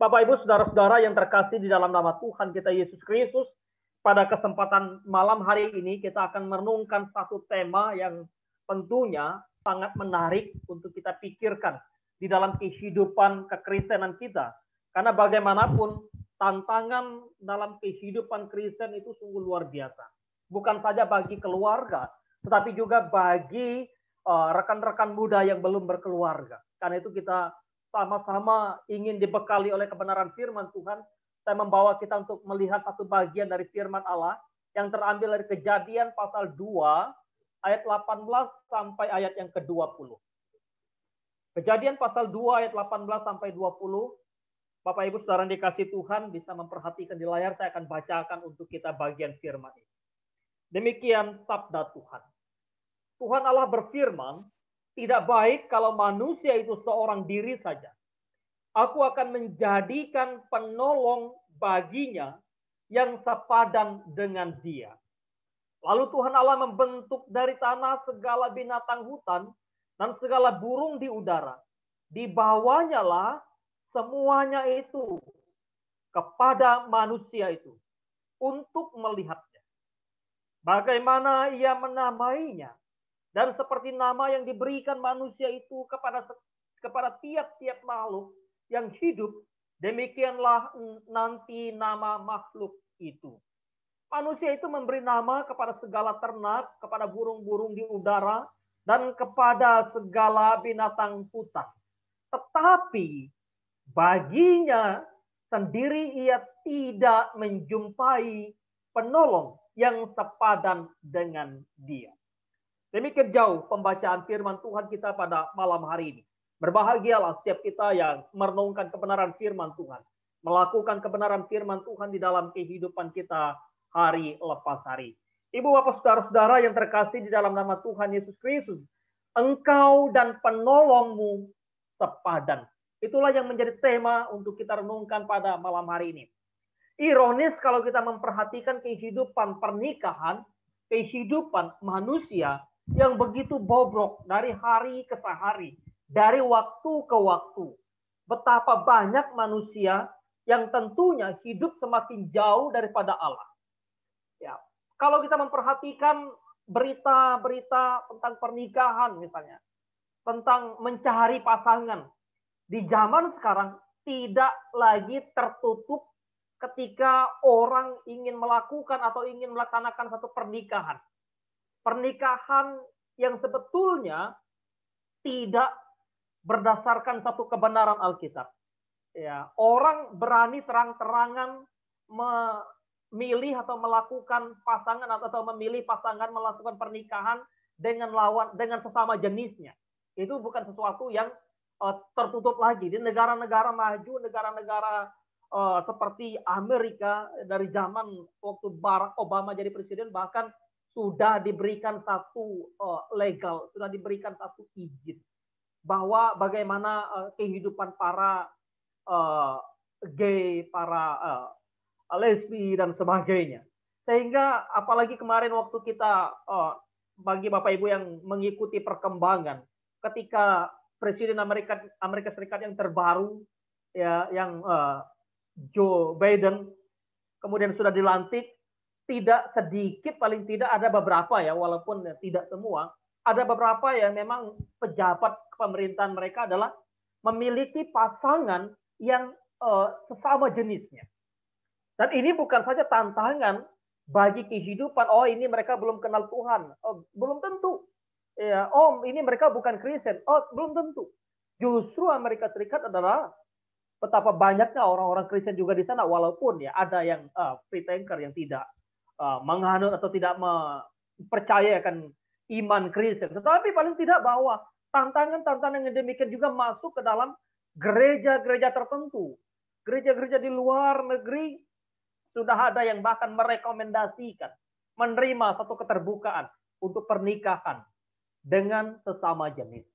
Bapak Ibu saudara-saudara yang terkasih di dalam nama Tuhan kita Yesus Kristus, pada kesempatan malam hari ini kita akan merenungkan satu tema yang tentunya sangat menarik untuk kita pikirkan di dalam kehidupan kekristenan kita. Karena bagaimanapun tantangan dalam kehidupan Kristen itu sungguh luar biasa. Bukan saja bagi keluarga, tetapi juga bagi rekan-rekan muda yang belum berkeluarga. Karena itu kita sama-sama ingin dibekali oleh kebenaran firman Tuhan. Saya membawa kita untuk melihat satu bagian dari firman Allah yang terambil dari Kejadian pasal 2 ayat 18 sampai ayat yang ke-20. Kejadian pasal 2 ayat 18 sampai 20. Bapak Ibu saudara yang dikasih Tuhan bisa memperhatikan di layar, saya akan bacakan untuk kita bagian firman ini. Demikian sabda Tuhan. Tuhan Allah berfirman, tidak baik kalau manusia itu seorang diri saja. Aku akan menjadikan penolong baginya yang sepadan dengan dia. Lalu Tuhan Allah membentuk dari tanah segala binatang hutan dan segala burung di udara. Dibawanya lah semuanya itu kepada manusia itu untuk melihatnya. Bagaimana ia menamainya. Dan seperti nama yang diberikan manusia itu kepada tiap-tiap makhluk yang hidup, demikianlah nanti nama makhluk itu. Manusia itu memberi nama kepada segala ternak, kepada burung-burung di udara, dan kepada segala binatang hutan. Tetapi baginya sendiri ia tidak menjumpai penolong yang sepadan dengan dia. Demikian jauh pembacaan firman Tuhan kita pada malam hari ini. Berbahagialah setiap kita yang merenungkan kebenaran firman Tuhan. Melakukan kebenaran firman Tuhan di dalam kehidupan kita hari lepas hari. Ibu bapak saudara-saudara yang terkasih di dalam nama Tuhan Yesus Kristus. Engkau dan penolongmu sepadan. Itulah yang menjadi tema untuk kita renungkan pada malam hari ini. Ironis kalau kita memperhatikan kehidupan pernikahan, kehidupan manusia yang begitu bobrok dari hari ke hari. Dari waktu ke waktu. Betapa banyak manusia yang tentunya hidup semakin jauh daripada Allah. Ya, kalau kita memperhatikan berita-berita tentang pernikahan misalnya, tentang mencari pasangan, di zaman sekarang tidak lagi tertutup ketika orang ingin melakukan atau ingin melaksanakan satu pernikahan. Pernikahan yang sebetulnya tidak berdasarkan satu kebenaran Alkitab. Ya, orang berani terang-terangan memilih atau melakukan pasangan atau memilih pasangan melakukan pernikahan dengan sesama jenisnya. Itu bukan sesuatu yang tertutup lagi. Di negara-negara maju, negara-negara seperti Amerika dari zaman waktu Barack Obama jadi presiden bahkan sudah diberikan satu legal, sudah diberikan satu izin bahwa bagaimana kehidupan para gay, para lesbi dan sebagainya. Sehingga apalagi kemarin waktu kita bagi Bapak Ibu yang mengikuti perkembangan ketika Presiden Amerika Serikat yang terbaru ya yang Joe Biden kemudian sudah dilantik, tidak sedikit paling tidak ada beberapa ya walaupun tidak semua, ada beberapa yang memang pejabat pemerintahan mereka adalah memiliki pasangan yang sesama jenisnya. Dan ini bukan saja tantangan bagi kehidupan, oh ini mereka belum kenal Tuhan, oh, belum tentu. Ya, oh ini mereka bukan Kristen, oh belum tentu. Justru Amerika Serikat adalah betapa banyaknya orang-orang Kristen juga di sana, walaupun ya ada yang free thinker yang tidak menganut atau tidak mempercayakan iman Kristen. Tetapi paling tidak bahwa tantangan-tantangan yang demikian juga masuk ke dalam gereja-gereja tertentu. Gereja-gereja di luar negeri sudah ada yang bahkan merekomendasikan menerima satu keterbukaan untuk pernikahan dengan sesama jenis.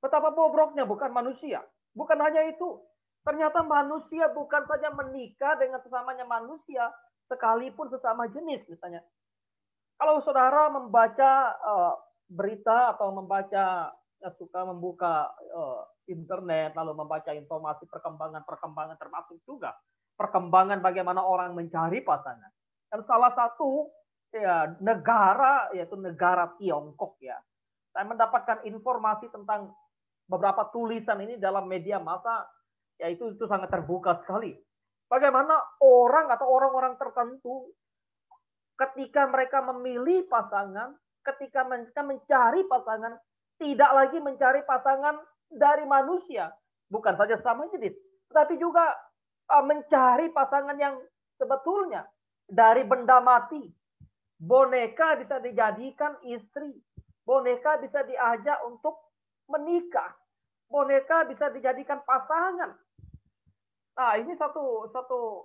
Betapa bobroknya bukan manusia. Bukan hanya itu. Ternyata manusia bukan saja menikah dengan sesamanya manusia, sekalipun sesama jenis misalnya. Kalau saudara membaca berita atau membaca suka membuka internet, lalu membaca informasi perkembangan termasuk juga perkembangan bagaimana orang mencari pasangan. Dan salah satu ya negara yaitu negara Tiongkok ya. Saya mendapatkan informasi tentang beberapa tulisan ini dalam media massa, yaitu itu sangat terbuka sekali. Bagaimana orang atau orang-orang tertentu ketika mereka memilih pasangan, ketika mereka mencari pasangan, tidak lagi mencari pasangan dari manusia, bukan saja sama jenis, tetapi juga mencari pasangan yang sebetulnya dari benda mati. Boneka bisa dijadikan istri, boneka bisa diajak untuk menikah, boneka bisa dijadikan pasangan. Nah, ini satu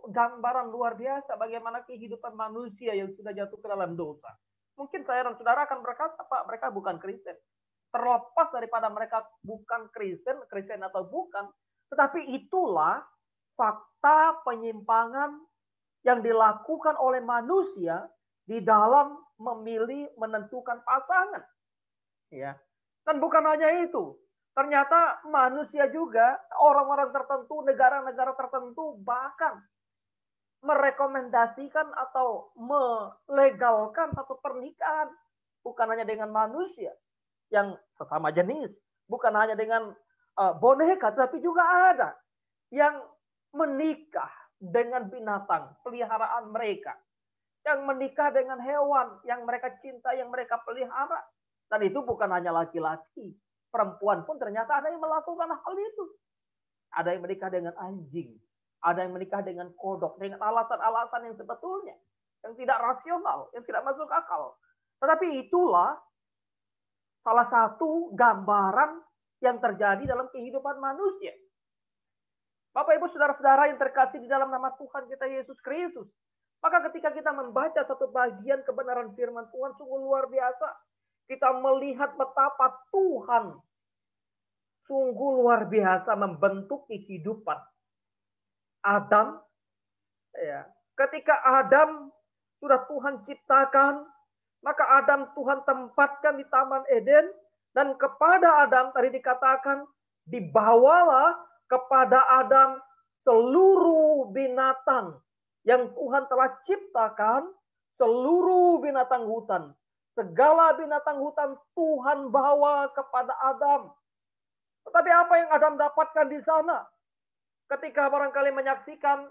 gambaran luar biasa bagaimana kehidupan manusia yang sudah jatuh ke dalam dosa. Mungkin saya dan saudara akan berkata, Pak, mereka bukan Kristen. Terlepas daripada mereka bukan Kristen atau bukan, tetapi itulah fakta penyimpangan yang dilakukan oleh manusia di dalam memilih menentukan pasangan. Ya. Dan bukan hanya itu. Ternyata manusia juga, orang-orang tertentu, negara-negara tertentu bahkan merekomendasikan atau melegalkan satu pernikahan. Bukan hanya dengan manusia yang sesama jenis. Bukan hanya dengan boneka, tapi juga ada yang menikah dengan binatang peliharaan mereka. Yang menikah dengan hewan yang mereka cinta, yang mereka pelihara. Dan itu bukan hanya laki-laki. Perempuan pun ternyata ada yang melakukan hal itu. Ada yang menikah dengan anjing. Ada yang menikah dengan kodok. Dengan alasan-alasan yang sebetulnya. Yang tidak rasional. Yang tidak masuk akal. Tetapi itulah salah satu gambaran yang terjadi dalam kehidupan manusia. Bapak, Ibu, Saudara-saudara yang terkasih di dalam nama Tuhan kita Yesus Kristus. Maka ketika kita membaca satu bagian kebenaran firman Tuhan sungguh luar biasa. Kita melihat betapa Tuhan sungguh luar biasa membentuk kehidupan Adam. Ya. Ketika Adam sudah Tuhan ciptakan, maka Adam Tuhan tempatkan di Taman Eden. Dan kepada Adam tadi dikatakan, dibawalah kepada Adam seluruh binatang yang Tuhan telah ciptakan, seluruh binatang hutan. Segala binatang hutan Tuhan bawa kepada Adam. Tetapi apa yang Adam dapatkan di sana? Ketika barangkali menyaksikan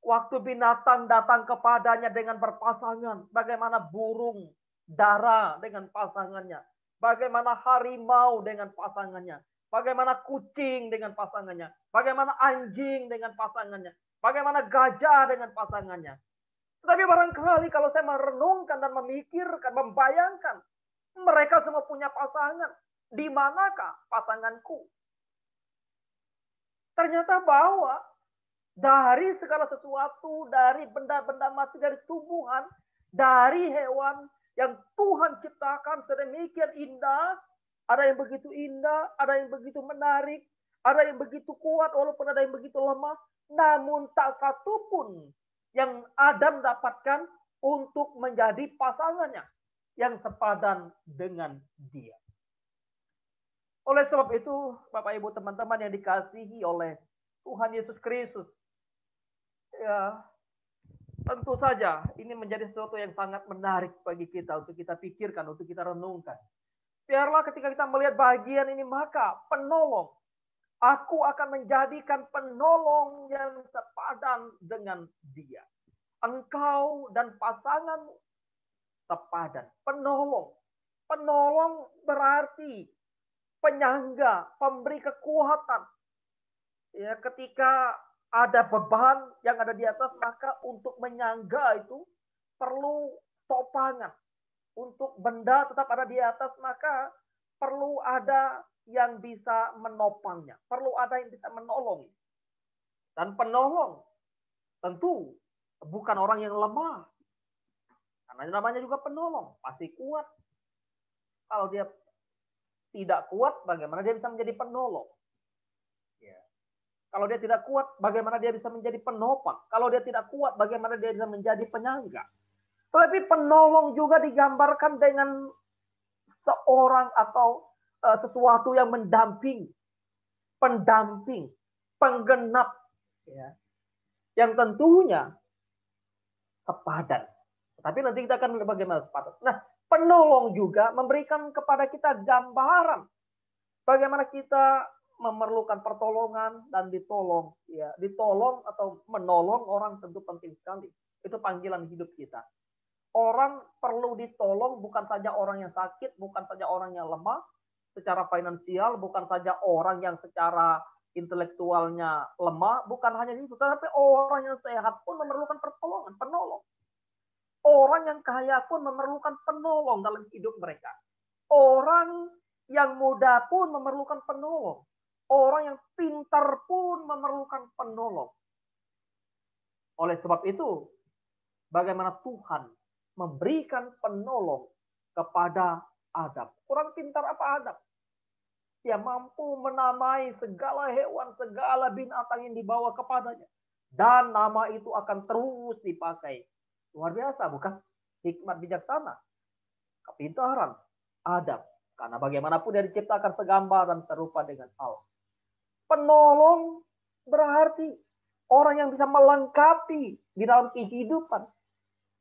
waktu binatang datang kepadanya dengan berpasangan. Bagaimana burung dara dengan pasangannya. Bagaimana harimau dengan pasangannya. Bagaimana kucing dengan pasangannya. Bagaimana anjing dengan pasangannya. Bagaimana gajah dengan pasangannya. Tetapi barangkali kalau saya merenungkan dan memikirkan, membayangkan, mereka semua punya pasangan. Di manakah pasanganku? Ternyata bahwa dari segala sesuatu, dari benda-benda mati, dari tumbuhan, dari hewan yang Tuhan ciptakan sedemikian indah, ada yang begitu indah, ada yang begitu menarik, ada yang begitu kuat, walaupun ada yang begitu lemah, namun tak satu pun yang Adam dapatkan untuk menjadi pasangannya yang sepadan dengan dia. Oleh sebab itu, Bapak Ibu teman-teman yang dikasihi oleh Tuhan Yesus Kristus, ya, tentu saja ini menjadi sesuatu yang sangat menarik bagi kita untuk kita pikirkan, untuk kita renungkan. Biarlah ketika kita melihat bagian ini, maka penolong, aku akan menjadikan penolong yang sepadan dengan dia. Engkau dan pasanganmu sepadan. Penolong. Penolong berarti penyangga, pemberi kekuatan. Ya, ketika ada beban yang ada di atas, maka untuk menyangga itu perlu topangan. Untuk benda tetap ada di atas, maka perlu ada yang bisa menopangnya. Perlu ada yang bisa menolong. Dan penolong tentu bukan orang yang lemah. Karena namanya juga penolong. Pasti kuat. Kalau dia tidak kuat, bagaimana dia bisa menjadi penolong? Ya. Kalau dia tidak kuat, bagaimana dia bisa menjadi penopang? Kalau dia tidak kuat, bagaimana dia bisa menjadi penyangga? Tetapi penolong juga digambarkan dengan seorang atau sesuatu yang mendampingi. pendamping, penggenap, ya, yang tentunya sepadan. Tapi nanti kita akan bagaimana sepadan. Nah, penolong juga memberikan kepada kita gambaran bagaimana kita memerlukan pertolongan dan ditolong. Ya, ditolong atau menolong orang tentu penting sekali. Itu panggilan hidup kita. Orang perlu ditolong bukan saja orang yang sakit, bukan saja orang yang lemah secara finansial, bukan saja orang yang secara intelektualnya lemah, bukan hanya itu, tetapi orang yang sehat pun memerlukan pertolongan, penolong. Orang yang kaya pun memerlukan penolong dalam hidup mereka. Orang yang muda pun memerlukan penolong. Orang yang pintar pun memerlukan penolong. Oleh sebab itu, bagaimana Tuhan memberikan penolong kepada Adam. Orang pintar apa Adam? Dia mampu menamai segala hewan, segala binatang yang dibawa kepadanya. Dan nama itu akan terus dipakai. Luar biasa, bukan? Hikmat bijaksana. Kepintaran Adam. Karena bagaimanapun dia diciptakan segambar dan serupa dengan Allah. Penolong berarti orang yang bisa melengkapi di dalam kehidupan.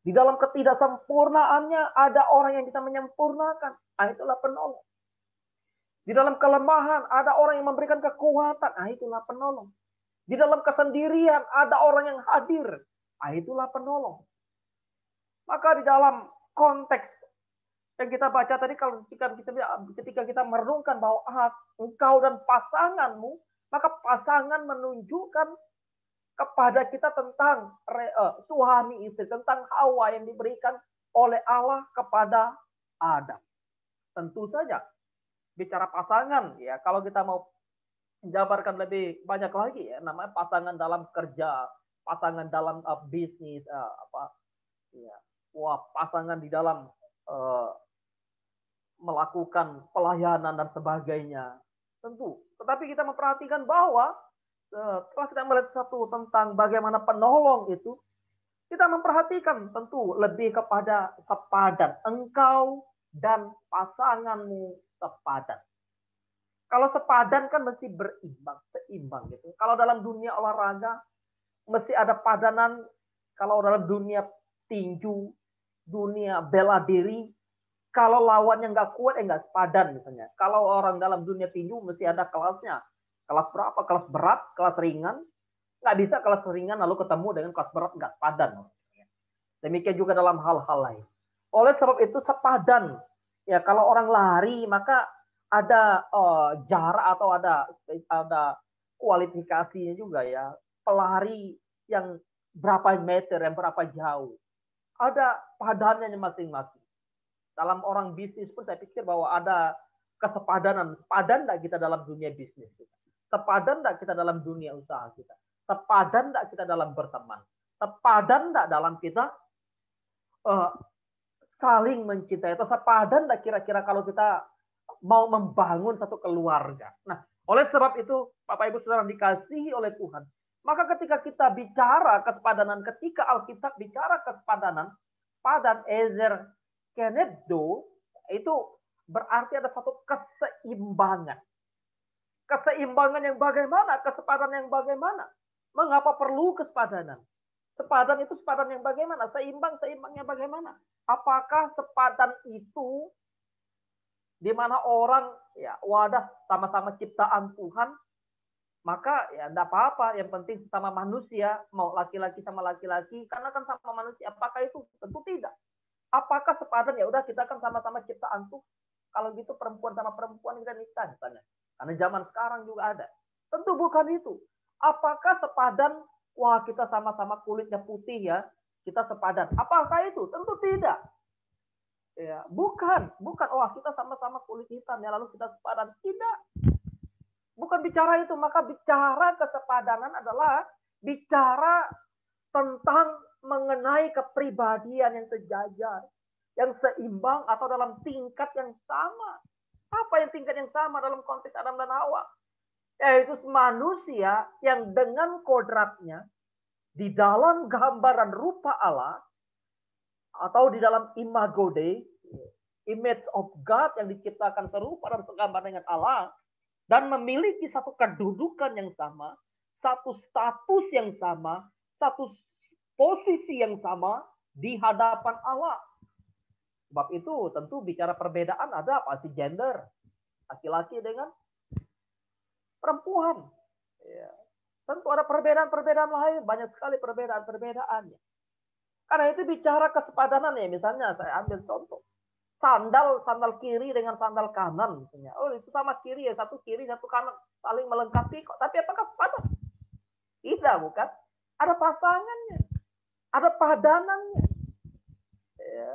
Di dalam ketidaksempurnaannya ada orang yang bisa menyempurnakan. Itulah penolong. Di dalam kelemahan ada orang yang memberikan kekuatan. Itulah penolong. Di dalam kesendirian ada orang yang hadir. Itulah penolong. Maka di dalam konteks yang kita baca tadi, kalau ketika kita merenungkan bahwa engkau dan pasanganmu, maka pasangan menunjukkan kepada kita tentang suami istri, tentang Hawa yang diberikan oleh Allah kepada Adam. Tentu saja bicara pasangan, ya kalau kita mau menjabarkan lebih banyak lagi, ya namanya pasangan dalam kerja, pasangan dalam bisnis, pasangan di dalam melakukan pelayanan dan sebagainya. Tentu. Tetapi kita memperhatikan bahwa setelah kita melihat satu tentang bagaimana penolong itu, kita memperhatikan tentu lebih kepada sepadan. Engkau dan pasanganmu sepadan. Kalau sepadan kan mesti berimbang, seimbang gitu. Kalau dalam dunia olahraga mesti ada padanan. Kalau dalam dunia tinju, dunia bela diri, kalau lawannya nggak kuat, nggak sepadan misalnya. Kalau orang dalam dunia tinju mesti ada kelasnya. Kelas berapa? Kelas berat, kelas ringan. Nggak bisa kelas ringan lalu ketemu dengan kelas berat, nggak sepadan. Demikian juga dalam hal-hal lain. Oleh sebab itu sepadan. Ya kalau orang lari maka ada jarak atau ada kualifikasinya juga ya. Pelari yang berapa meter, yang berapa jauh. Ada padannya masing-masing. Dalam orang bisnis pun saya pikir bahwa ada kesepadanan. Sepadan enggak kita dalam dunia bisnis kita? Sepadan enggak kita dalam dunia usaha kita? Sepadan enggak kita dalam berteman? Sepadan enggak dalam kita saling mencintai? Atau sepadan enggak kira-kira kalau kita mau membangun satu keluarga? Nah, oleh sebab itu, Bapak Ibu Saudara dikasihi oleh Tuhan. Maka ketika kita bicara kesepadanan, ketika Alkitab bicara kesepadanan, padan ezer keneddo, itu berarti ada satu keseimbangan. Keseimbangan yang bagaimana? Kesepadanan yang bagaimana? Mengapa perlu kesepadanan? Sepadan itu sepadan yang bagaimana? Seimbangnya bagaimana? Apakah sepadan itu di mana orang ya wadah sama-sama ciptaan Tuhan, maka ya enggak apa-apa, yang penting sama manusia, mau laki-laki sama laki-laki, karena kan sama manusia. Apakah itu? Tentu tidak. Apakah sepadan? Ya udah kita kan sama-sama ciptaan Tuhan. Kalau gitu perempuan sama perempuan kita nikah misalnya. Karena zaman sekarang juga ada. Tentu bukan itu. Apakah sepadan? Wah kita sama-sama kulitnya putih ya, kita sepadan. Apakah itu? Tentu tidak. Ya, bukan. Wah kita sama-sama kulit hitam ya lalu kita sepadan. Tidak. Bukan bicara itu. Maka bicara kesepadanan adalah bicara tentang mengenai kepribadian yang sejajar, yang seimbang atau dalam tingkat yang sama. Apa yang tingkat yang sama dalam konteks Adam dan Hawa? Yaitu manusia yang dengan kodratnya di dalam gambaran rupa Allah atau di dalam imago Dei, image of God yang diciptakan serupa dan segambar dengan Allah, dan memiliki satu kedudukan yang sama, satu status yang sama, satu posisi yang sama di hadapan Allah. Sebab itu tentu bicara perbedaan ada pasti gender, laki-laki dengan perempuan. Ya. Tentu ada perbedaan-perbedaan lain, banyak sekali perbedaan-perbedaannya. Karena itu bicara kesepadanan ya, misalnya saya ambil contoh. Sandal kiri dengan sandal kanan misalnya. Oh, itu sama kiri ya, satu kiri, satu kanan, saling melengkapi kok. Tapi apakah sepadan? Tidak, bukan? Ada pasangannya, ada padanannya. Ya.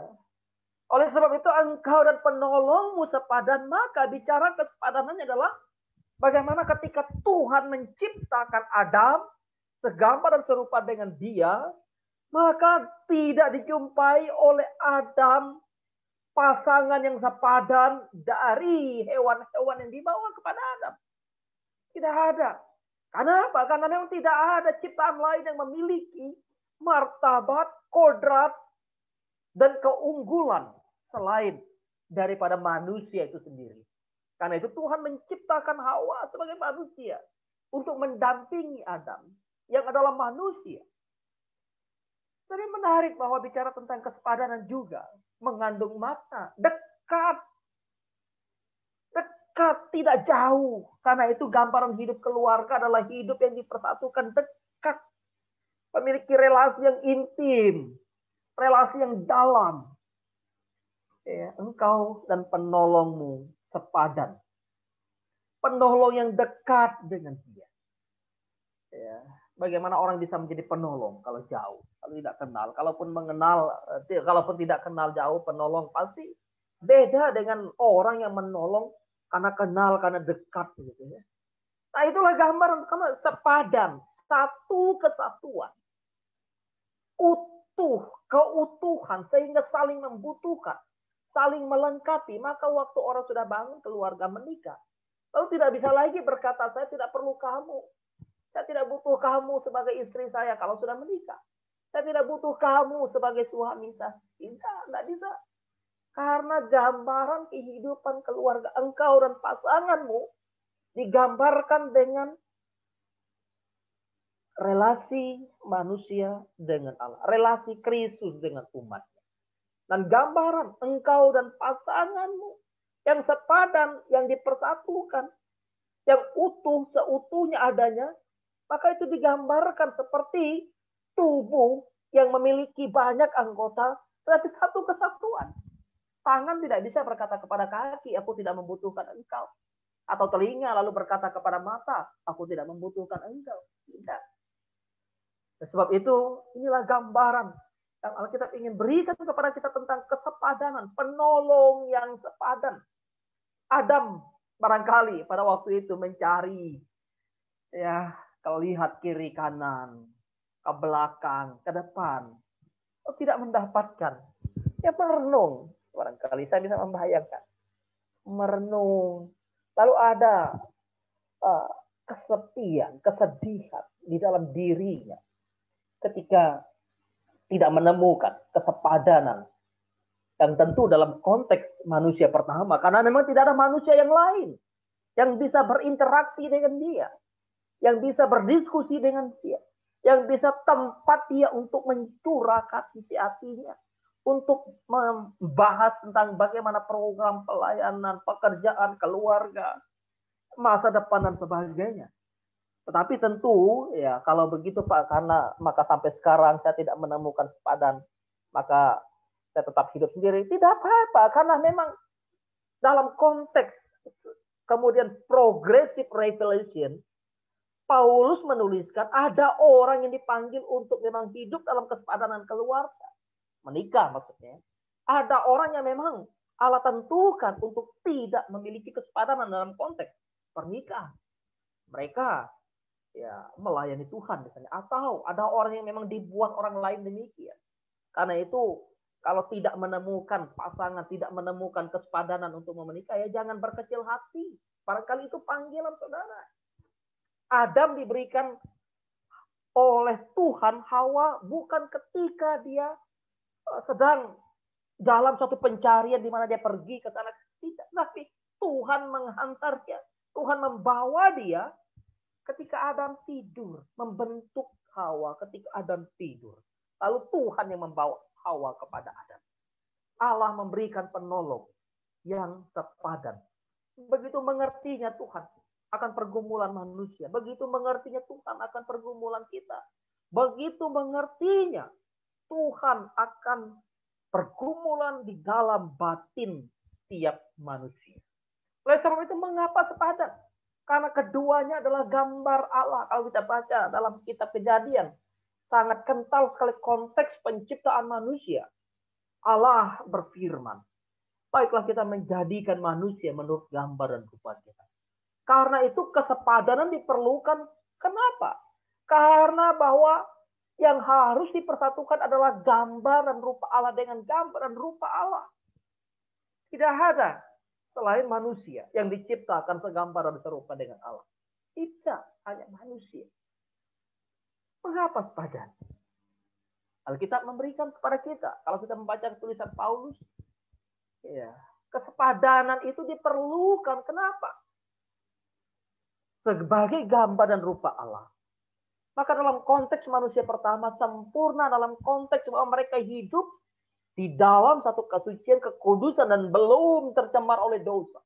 Oleh sebab itu engkau dan penolongmu sepadan, maka bicara kesepadanannya adalah bagaimana ketika Tuhan menciptakan Adam segambar dan serupa dengan dia, maka tidak dijumpai oleh Adam pasangan yang sepadan dari hewan-hewan yang dibawa kepada Adam. Tidak ada. Kenapa? Karena memang tidak ada ciptaan lain yang memiliki martabat, kodrat, dan keunggulan selain daripada manusia itu sendiri. Karena itu Tuhan menciptakan Hawa sebagai manusia untuk mendampingi Adam yang adalah manusia. Tapi menarik bahwa bicara tentang kesepadanan juga mengandung makna dekat. Dekat, tidak jauh. Karena itu gambaran hidup keluarga adalah hidup yang dipersatukan dekat. Memiliki relasi yang intim. Relasi yang dalam. Ya, engkau dan penolongmu sepadan. Penolong yang dekat dengan dia. Ya. Bagaimana orang bisa menjadi penolong kalau jauh, kalau tidak kenal. Kalaupun mengenal, kalaupun tidak kenal jauh, penolong pasti beda dengan orang yang menolong karena kenal, karena dekat. Gitu ya. Nah itulah gambaran sepadan, satu kesatuan, utuh, keutuhan, sehingga saling membutuhkan, saling melengkapi. Maka waktu orang sudah bangun, keluarga menikah, lalu tidak bisa lagi berkata, saya tidak perlu kamu. Saya tidak butuh kamu sebagai istri saya kalau sudah menikah. Saya tidak butuh kamu sebagai suami saya. Tidak bisa. Karena gambaran kehidupan keluarga engkau dan pasanganmu digambarkan dengan relasi manusia dengan Allah. Relasi Kristus dengan umatnya. Dan gambaran engkau dan pasanganmu yang sepadan, yang dipersatukan, yang utuh, seutuhnya adanya, maka itu digambarkan seperti tubuh yang memiliki banyak anggota, tetapi satu kesatuan. Tangan tidak bisa berkata kepada kaki, aku tidak membutuhkan engkau. Atau telinga lalu berkata kepada mata, aku tidak membutuhkan engkau. Tidak. Sebab itu, inilah gambaran yang Alkitab ingin berikan kepada kita tentang kesepadanan, penolong yang sepadan. Adam barangkali pada waktu itu mencari, ya, kalau lihat kiri kanan, ke belakang, ke depan, tidak mendapatkan. Ya merenung, barangkali saya bisa membayangkan. Merenung, lalu ada kesepian, kesedihan di dalam dirinya ketika tidak menemukan kesepadanan yang tentu dalam konteks manusia pertama, karena memang tidak ada manusia yang lain yang bisa berinteraksi dengan dia, yang bisa berdiskusi dengan dia, yang bisa tempat dia untuk mencurahkan isi hatinya, untuk membahas tentang bagaimana program pelayanan, pekerjaan, keluarga, masa depan dan sebagainya. Tetapi tentu ya kalau begitu Pak, karena maka sampai sekarang saya tidak menemukan sepadan, maka saya tetap hidup sendiri. Tidak apa-apa, karena memang dalam konteks kemudian progressive revelation, Paulus menuliskan ada orang yang dipanggil untuk memang hidup dalam kesepadanan keluarga. Menikah maksudnya. Ada orang yang memang Allah tentukan untuk tidak memiliki kesepadanan dalam konteks pernikahan. Mereka ya melayani Tuhan misalnya. Atau ada orang yang memang dibuat orang lain demikian. Karena itu kalau tidak menemukan pasangan, tidak menemukan kesepadanan untuk menikah, ya jangan berkecil hati. Barangkali itu panggilan saudara. Adam diberikan oleh Tuhan Hawa bukan ketika dia sedang dalam suatu pencarian di mana dia pergi ke sana. Tidak, tapi Tuhan menghantarnya. Tuhan membawa dia ketika Adam tidur, membentuk Hawa ketika Adam tidur. Lalu Tuhan yang membawa Hawa kepada Adam. Allah memberikan penolong yang sepadan. Begitu mengertinya Tuhan akan pergumulan manusia. Begitu mengertinya Tuhan akan pergumulan kita. Begitu mengertinya Tuhan akan pergumulan di dalam batin tiap manusia. Oleh sebab itu mengapa sepadan? Karena keduanya adalah gambar Allah. Kalau kita baca dalam kitab Kejadian, sangat kental sekali konteks penciptaan manusia. Allah berfirman, baiklah kita menjadikan manusia menurut gambar dan rupa kita. Karena itu kesepadanan diperlukan. Kenapa? Karena bahwa yang harus dipersatukan adalah gambar dan rupa Allah dengan gambar dan rupa Allah. Tidak ada selain manusia yang diciptakan segambar dan serupa dengan Allah. Tidak, hanya manusia. Mengapa sepadan? Alkitab memberikan kepada kita. Kalau kita membaca tulisan Paulus, ya, kesepadanan itu diperlukan. Kenapa? Sebagai gambar dan rupa Allah. Maka dalam konteks manusia pertama sempurna dalam konteks bahwa mereka hidup di dalam satu kesucian, kekudusan dan belum tercemar oleh dosa.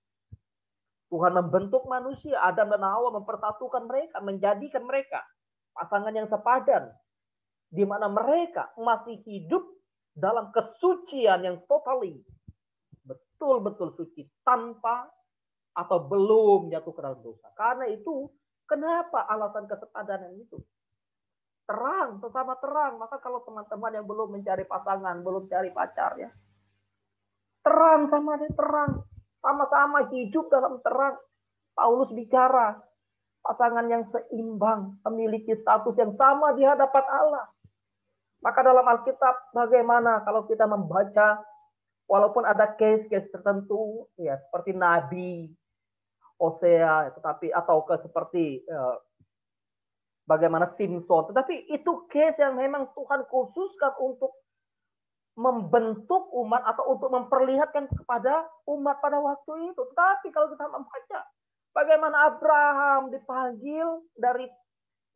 Tuhan membentuk manusia, Adam dan Hawa mempersatukan mereka, menjadikan mereka pasangan yang sepadan. Di mana mereka masih hidup dalam kesucian yang totally. Betul-betul suci tanpa atau belum jatuh ke dalam dosa. Karena itu, kenapa alasan kesepadanan itu? Terang, sesama terang. Maka kalau teman-teman yang belum mencari pasangan, belum cari pacar ya, terang sama dia terang. Sama-sama hidup dalam terang. Paulus bicara, pasangan yang seimbang, memiliki status yang sama di hadapan Allah. Maka dalam Alkitab bagaimana kalau kita membaca, walaupun ada case-case tertentu, ya seperti Nabi, Hosea, tetapi atau seperti bagaimana Simpson, tetapi itu case yang memang Tuhan khususkan untuk membentuk umat atau untuk memperlihatkan kepada umat pada waktu itu. Tetapi kalau kita membaca bagaimana Abraham dipanggil dari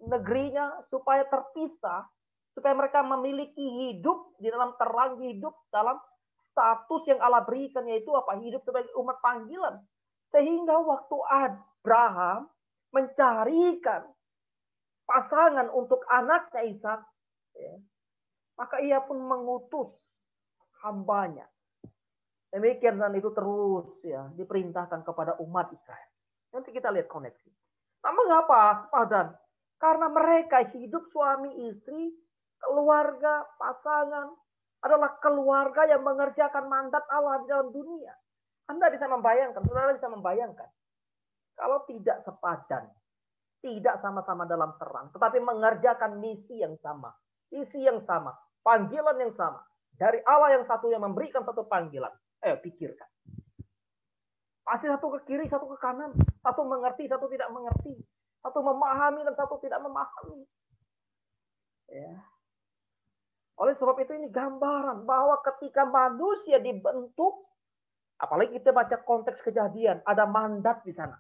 negerinya supaya terpisah, supaya mereka memiliki hidup di dalam terang, hidup dalam status yang Allah berikan, yaitu apa? Hidup sebagai umat panggilan. Sehingga waktu Abraham mencarikan pasangan untuk anaknya Ishak, ya, maka ia pun mengutus hambanya. Demikian dan itu terus ya diperintahkan kepada umat Israel. Nanti kita lihat koneksi. Nah, mengapa sepadan? Karena mereka hidup suami istri, keluarga, pasangan adalah keluarga yang mengerjakan mandat Allah di dalam dunia. Anda bisa membayangkan, saudara bisa membayangkan, kalau tidak sepadan, tidak sama-sama dalam terang, tetapi mengerjakan misi yang sama, panggilan yang sama, dari Allah yang satu yang memberikan satu panggilan. Pikirkan. Pasti satu ke kiri, satu ke kanan, satu mengerti, satu tidak mengerti, satu memahami dan satu tidak memahami. Ya. Oleh sebab itu ini gambaran bahwa ketika manusia dibentuk, apalagi kita baca konteks Kejadian, ada mandat di sana.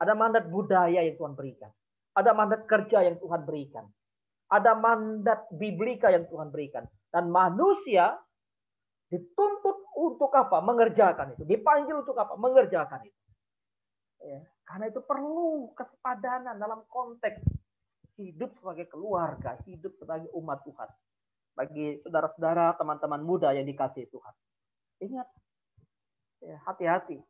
Ada mandat budaya yang Tuhan berikan. Ada mandat kerja yang Tuhan berikan. Ada mandat biblika yang Tuhan berikan. Dan manusia dituntut untuk apa? Mengerjakan itu. Dipanggil untuk apa? Mengerjakan itu. Ya. Karena itu perlu kesepadanan dalam konteks hidup sebagai keluarga, hidup sebagai umat Tuhan. Bagi saudara-saudara, teman-teman muda yang dikasihi Tuhan. Ingat, ya, hati-hati.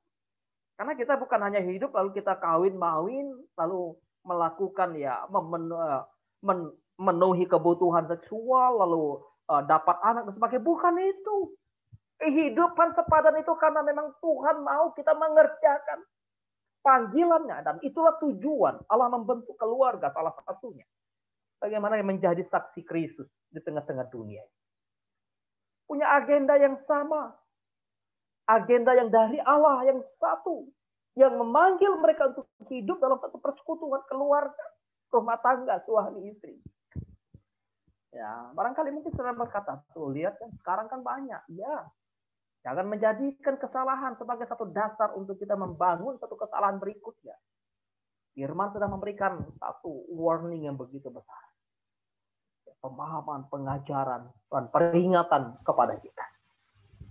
Karena kita bukan hanya hidup lalu kita kawin-mawin, lalu melakukan ya memenuhi kebutuhan seksual, lalu dapat anak dan sebagainya. Bukan itu. Kehidupan sepadan itu karena memang Tuhan mau kita mengerjakan panggilannya. Dan itulah tujuan Allah membentuk keluarga salah satunya. Bagaimana menjadi saksi Kristus di tengah-tengah dunia. Punya agenda yang sama. Agenda yang dari Allah yang satu. Yang memanggil mereka untuk hidup dalam satu persekutuan keluarga. Rumah tangga, suami istri. Ya, barangkali mungkin saudara berkata, tuh lihat kan sekarang kan banyak. Ya, jangan menjadikan kesalahan sebagai satu dasar untuk kita membangun satu kesalahan berikutnya. Firman sudah memberikan satu warning yang begitu besar. Pemahaman, pengajaran, dan peringatan kepada kita.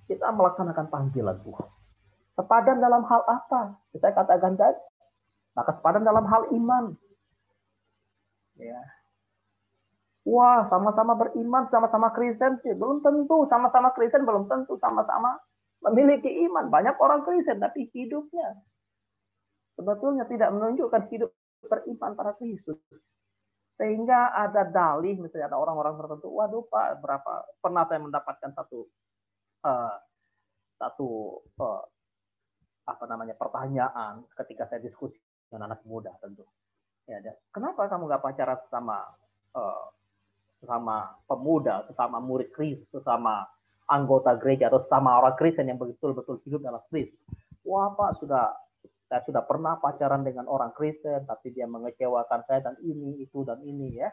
Kita melaksanakan panggilan Tuhan. Sepadan dalam hal apa? Saya katakan tadi. Maka sepadan dalam hal iman. Ya. Wah, sama-sama beriman, sama-sama Kristen sih. Belum tentu. Sama-sama Kristen belum tentu sama-sama memiliki iman. Banyak orang Kristen, tapi hidupnya sebetulnya tidak menunjukkan hidup beriman pada Kristus. Sehingga ada dalih, misalnya ada orang-orang tertentu, waduh Pak, pernah saya mendapatkan satu pertanyaan ketika saya diskusi dengan anak muda tentu. Ya, kenapa kamu nggak pacaran sama pemuda, sesama murid Kristus, sesama anggota gereja atau sama orang Kristen yang betul-betul hidup dalam Kristus? Wah Pak, saya sudah pernah pacaran dengan orang Kristen, tapi dia mengecewakan saya dan ini, itu, dan ini ya.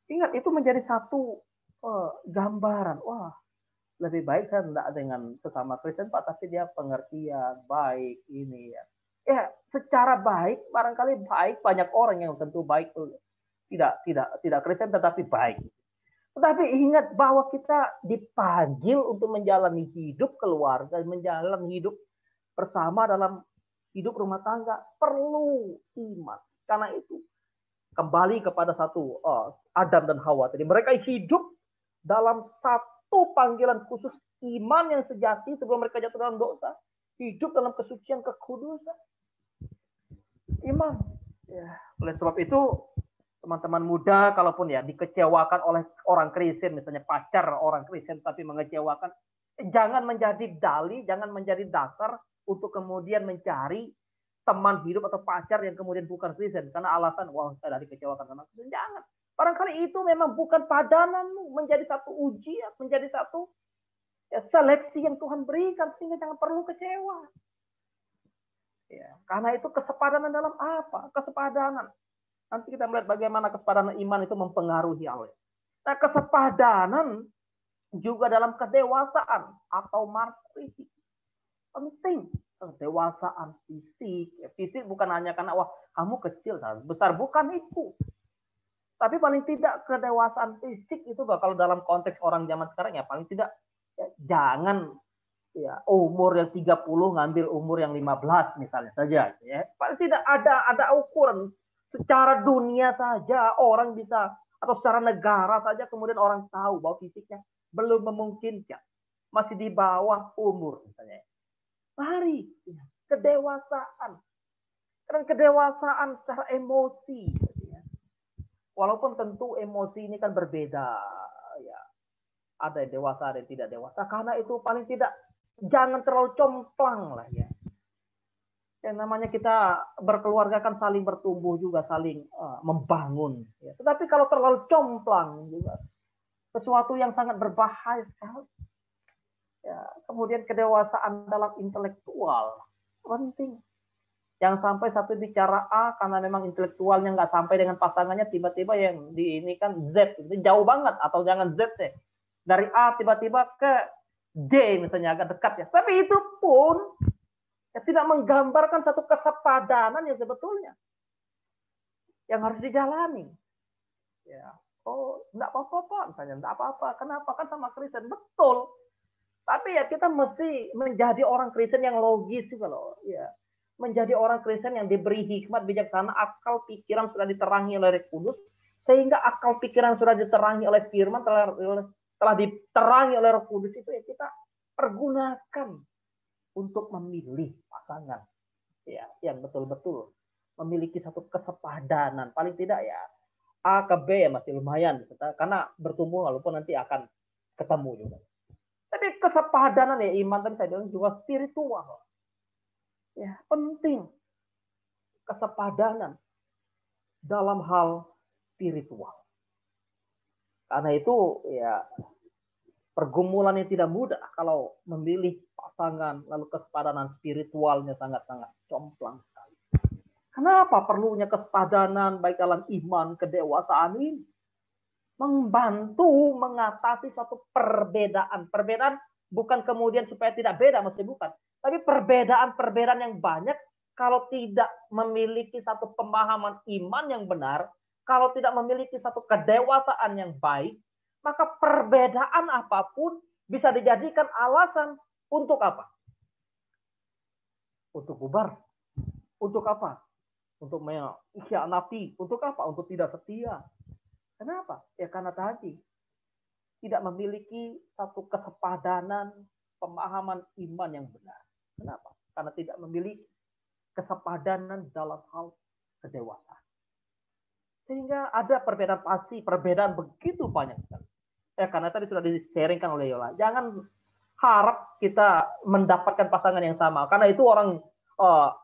Ingat, itu menjadi satu gambaran. Wah, lebih baik saya tidak dengan sesama Kristen Pak, tapi dia pengertian, baik, ini ya. Ya, secara baik, barangkali baik, banyak orang yang tentu baik, tidak Kristen tetapi baik. Tetapi ingat bahwa kita dipanggil untuk menjalani hidup keluarga, menjalani hidup bersama dalam hidup rumah tangga, perlu iman. Karena itu kembali kepada satu Adam dan Hawa tadi, mereka hidup dalam satu panggilan khusus, iman yang sejati sebelum mereka jatuh dalam dosa, hidup dalam kesucian kekudusan, iman. Ya, oleh sebab itu teman-teman muda, kalaupun ya dikecewakan oleh orang Kristen, misalnya pacar orang Kristen tapi mengecewakan, jangan menjadi dalih, jangan menjadi dasar untuk kemudian mencari teman hidup atau pacar yang kemudian bukan Kristen karena alasan wah saya dari kecewakan sama Kristen. Jangan. Barangkali itu memang bukan padananmu, menjadi satu ujian, menjadi satu seleksi yang Tuhan berikan, sehingga jangan perlu kecewa. Ya, karena itu kesepadanan dalam apa? Kesepadanan. Nanti kita melihat bagaimana kesepadanan iman itu mempengaruhi hal. Nah, kesepadanan juga dalam kedewasaan atau maturity. Penting. Kedewasaan fisik. Fisik bukan hanya karena wah kamu kecil, besar, bukan itu. Tapi paling tidak kedewasaan fisik itu kalau dalam konteks orang zaman sekarang ya paling tidak ya, jangan ya umur yang 30 ngambil umur yang 15 misalnya saja ya. Paling tidak ada ukuran secara dunia saja orang bisa atau secara negara saja kemudian orang tahu bahwa fisiknya belum memungkinkan. Masih di bawah umur misalnya. Mari, kedewasaan. Karena kedewasaan secara emosi. Walaupun tentu emosi ini kan berbeda. Ya, ada yang dewasa, ada yang tidak dewasa. Karena itu paling tidak, jangan terlalu complang lah ya. Yang namanya kita berkeluarga kan saling bertumbuh juga, saling membangun. Ya. Tetapi kalau terlalu complang juga, sesuatu yang sangat berbahaya sekali. Ya, kemudian kedewasaan dalam intelektual penting. Yang sampai satu bicara A karena memang intelektualnya nggak sampai dengan pasangannya, tiba-tiba yang di ini kan Z, itu jauh banget, atau jangan Z deh. Dari A tiba-tiba ke D misalnya agak dekat ya. Tapi itu pun ya, tidak menggambarkan satu kesepadanan yang sebetulnya yang harus dijalani. Ya, oh nggak apa-apa misalnya, nggak apa-apa. Kenapa? Kan sama Kristen, betul. Tapi ya kita mesti menjadi orang Kristen yang logis juga loh. Ya. Menjadi orang Kristen yang diberi hikmat, bijaksana, akal pikiran sudah diterangi oleh Roh Kudus, sehingga akal pikiran sudah diterangi oleh firman, telah diterangi oleh Roh Kudus, itu ya kita pergunakan untuk memilih pasangan ya yang betul-betul memiliki satu kesepadanan. Paling tidak ya A ke B ya masih lumayan karena bertumbuh walaupun nanti akan ketemu juga. Tapi kesepadanan ya iman tadi saya bilang juga spiritual. Ya, penting kesepadanan dalam hal spiritual. Karena itu ya pergumulan yang tidak mudah kalau memilih pasangan lalu kesepadanan spiritualnya sangat-sangat complang sekali. Kenapa perlunya kesepadanan baik dalam iman, kedewasaan ini? Membantu mengatasi suatu perbedaan. Perbedaan bukan kemudian supaya tidak beda, mesti bukan. Tapi perbedaan-perbedaan yang banyak kalau tidak memiliki satu pemahaman iman yang benar, kalau tidak memiliki satu kedewasaan yang baik, maka perbedaan apapun bisa dijadikan alasan untuk apa? Untuk bubar. Untuk apa? Untuk mengkhianati. Untuk apa? Untuk tidak setia. Kenapa? Ya karena tadi tidak memiliki satu kesepadanan pemahaman iman yang benar. Kenapa? Karena tidak memiliki kesepadanan dalam hal kedewasaan. Sehingga ada perbedaan pasti, perbedaan begitu banyak sekali. Ya karena tadi sudah di-sharingkan oleh Yola. Jangan harap kita mendapatkan pasangan yang sama. Karena itu orang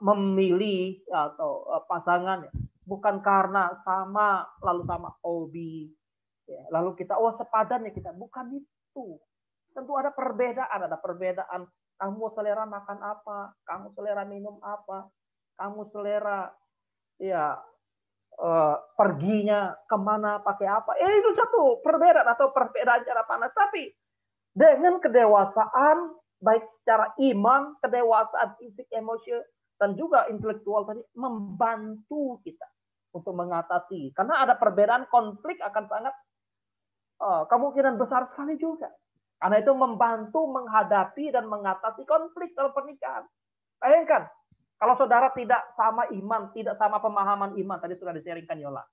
memilih atau pasangan bukan karena sama, lalu sama hobi. Ya, lalu kita, sepadan ya kita. Bukan itu. Tentu ada perbedaan. Kamu selera makan apa, kamu selera minum apa, kamu selera perginya kemana, pakai apa. Itu satu perbedaan atau perbedaan cara pandang. Tapi dengan kedewasaan, baik secara iman, kedewasaan fisik, emosi, dan juga intelektual tadi, membantu kita untuk mengatasi. Karena ada perbedaan, konflik akan sangat kemungkinan besar sekali juga. Karena itu membantu menghadapi dan mengatasi konflik dalam pernikahan. Bayangkan, kalau saudara tidak sama iman, tidak sama pemahaman iman, tadi sudah di-sharingkan Yola.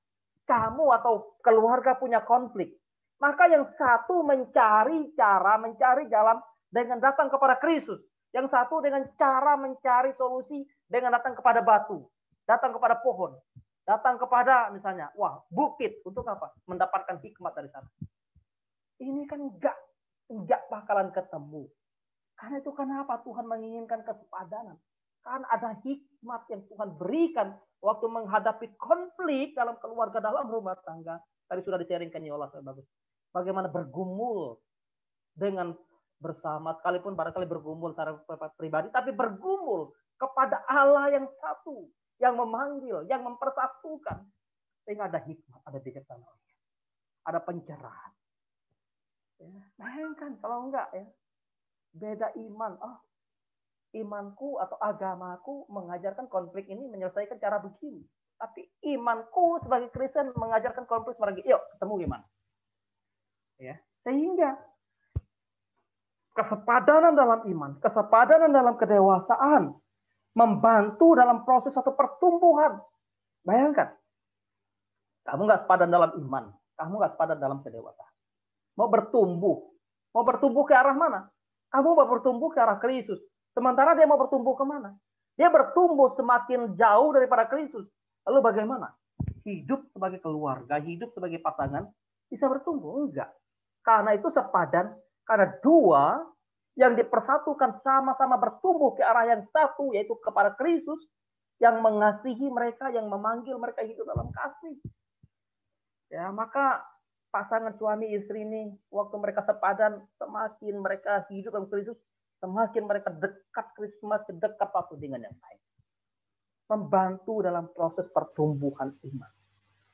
Kamu atau keluarga punya konflik. Maka yang satu mencari jalan dengan datang kepada Kristus. Yang satu dengan cara mencari solusi dengan datang kepada batu. Datang kepada pohon. Datang kepada misalnya, bukit. Untuk apa? Mendapatkan hikmat dari sana. Ini kan enggak bakalan ketemu. Karena itu kenapa Tuhan menginginkan kesepadanan. Kan ada hikmat yang Tuhan berikan waktu menghadapi konflik dalam keluarga, dalam rumah tangga. Tadi sudah di-sharingkan Yola, bagus. Bagaimana bergumul dengan bersama, sekalipun barangkali bergumul secara pribadi, tapi bergumul kepada Allah yang satu, yang memanggil, yang mempersatukan. Sehingga ada hikmat, ada bijaksana, ada pencerahan. Ya, bayangkan kalau enggak ya, beda iman. Imanku atau agamaku mengajarkan konflik ini menyelesaikan cara begini. Tapi imanku sebagai Kristen mengajarkan konflik sebagai, yuk ketemu gimana? Ya, sehingga kesepadanan dalam iman, kesepadanan dalam kedewasaan, membantu dalam proses satu pertumbuhan. Bayangkan, kamu nggak sepadan dalam iman, kamu nggak sepadan dalam kedewasaan. Mau bertumbuh ke arah mana? Kamu mau bertumbuh ke arah Kristus. Sementara dia mau bertumbuh kemana? Dia bertumbuh semakin jauh daripada Kristus. Lalu bagaimana? Hidup sebagai keluarga, hidup sebagai pasangan, bisa bertumbuh? Enggak. Karena itu sepadan, karena dua yang dipersatukan sama-sama bertumbuh ke arah yang satu, yaitu kepada Kristus, yang mengasihi mereka, yang memanggil mereka hidup dalam kasih. Ya, maka pasangan suami istri ini, waktu mereka sepadan, semakin mereka hidup dalam Kristus, semakin mereka dekat Kristus, semakin dekat satu dengan yang lain. Membantu dalam proses pertumbuhan iman.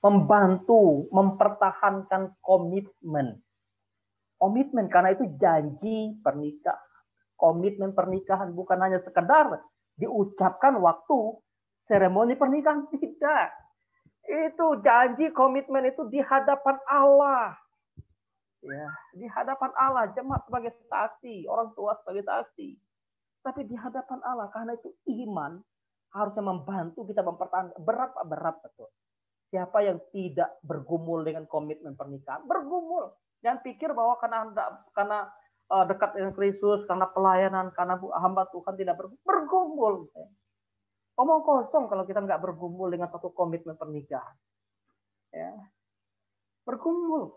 Membantu mempertahankan komitmen. Komitmen karena itu janji pernikahan. Komitmen pernikahan bukan hanya sekedar diucapkan waktu seremoni pernikahan, tidak. Itu janji komitmen itu di hadapan Allah. Ya, di hadapan Allah, jemaat sebagai saksi, orang tua sebagai saksi. Tapi di hadapan Allah, karena itu iman harusnya membantu kita mempertahankan. Berat betul. Siapa yang tidak bergumul dengan komitmen pernikahan? Bergumul. Jangan pikir bahwa karena dekat dengan Kristus, karena pelayanan, karena hamba Tuhan tidak bergumul. Omong kosong kalau kita nggak bergumul dengan satu komitmen pernikahan. Ya. Bergumul.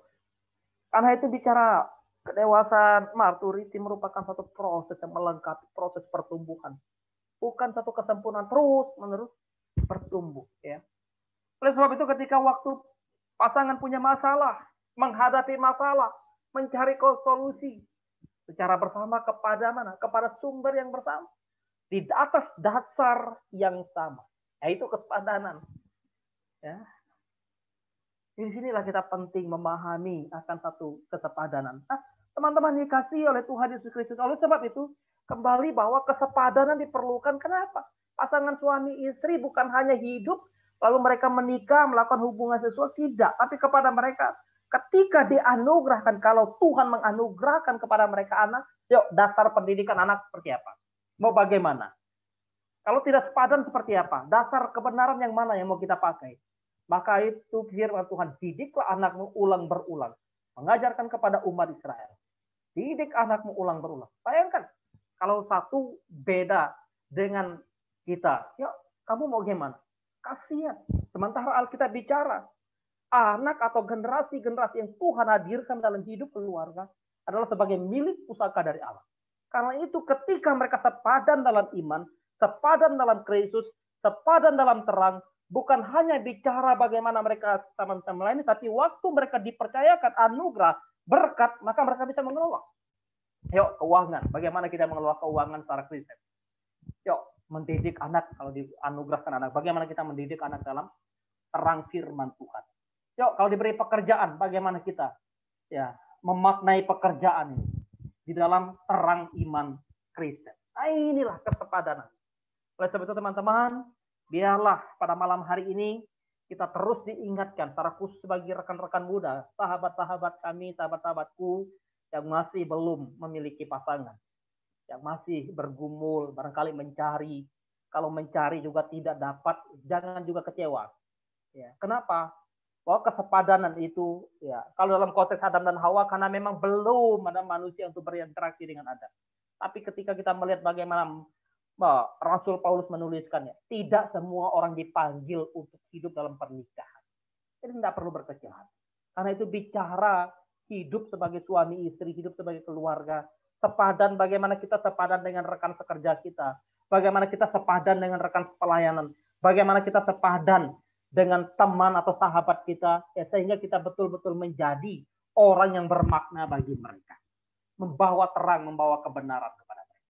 Karena itu bicara kedewasaan, maturity merupakan satu proses yang melengkapi proses pertumbuhan. Bukan satu kesempurnaan, terus-menerus bertumbuh. Ya. Oleh sebab itu ketika waktu pasangan punya masalah, menghadapi masalah, mencari solusi secara bersama kepada mana? Kepada sumber yang bersama. Di atas dasar yang sama. Yaitu kesepadanan. Ya. Di sinilah kita penting memahami akan satu kesepadanan. Teman-teman dikasihi oleh Tuhan Yesus Kristus. Oleh sebab itu, kembali bahwa kesepadanan diperlukan. Kenapa? Pasangan suami istri bukan hanya hidup, lalu mereka menikah, melakukan hubungan seksual, tidak. Tapi kepada mereka, ketika dianugerahkan, kalau Tuhan menganugerahkan kepada mereka anak, yuk dasar pendidikan anak seperti apa? Mau bagaimana? Kalau tidak sepadan seperti apa? Dasar kebenaran yang mana yang mau kita pakai? Maka itu firman Tuhan, didiklah anakmu ulang berulang. Mengajarkan kepada umat Israel. Didik anakmu ulang berulang. Bayangkan, kalau satu beda dengan kita, ya kamu mau gimana? Kasihan. Sementara Alkitab bicara, anak atau generasi-generasi yang Tuhan hadirkan dalam hidup keluarga adalah sebagai milik pusaka dari Allah. Karena itu ketika mereka sepadan dalam iman, sepadan dalam Kristus, sepadan dalam terang, bukan hanya bicara bagaimana mereka sama-sama melayani, tapi waktu mereka dipercayakan anugerah, berkat, maka mereka bisa mengelola. Yuk, keuangan. Bagaimana kita mengelola keuangan secara Kristen? Yuk, mendidik anak, kalau dianugerahkan anak. Bagaimana kita mendidik anak dalam terang firman Tuhan? Yuk, kalau diberi pekerjaan, bagaimana kita ya memaknai pekerjaan ini di dalam terang iman Kristen? Nah, inilah kesepadanan. Oleh sebab itu teman-teman, biarlah pada malam hari ini kita terus diingatkan secara khusus bagi rekan-rekan muda, sahabat-sahabat kami, sahabat-sahabatku yang masih belum memiliki pasangan, yang masih bergumul, barangkali mencari. Kalau mencari juga tidak dapat, jangan juga kecewa. Ya, kenapa? Bahwa kesepadanan itu, ya, kalau dalam konteks Adam dan Hawa, karena memang belum ada manusia untuk berinteraksi dengan Adam. Tapi ketika kita melihat bagaimana Rasul Paulus menuliskannya, tidak semua orang dipanggil untuk hidup dalam pernikahan. Jadi tidak perlu berkecil hati. Karena itu bicara hidup sebagai suami istri, hidup sebagai keluarga, sepadan bagaimana kita sepadan dengan rekan sekerja kita, bagaimana kita sepadan dengan rekan pelayanan, bagaimana kita sepadan dengan teman atau sahabat kita, ya, sehingga kita betul-betul menjadi orang yang bermakna bagi mereka. Membawa terang, membawa kebenaran.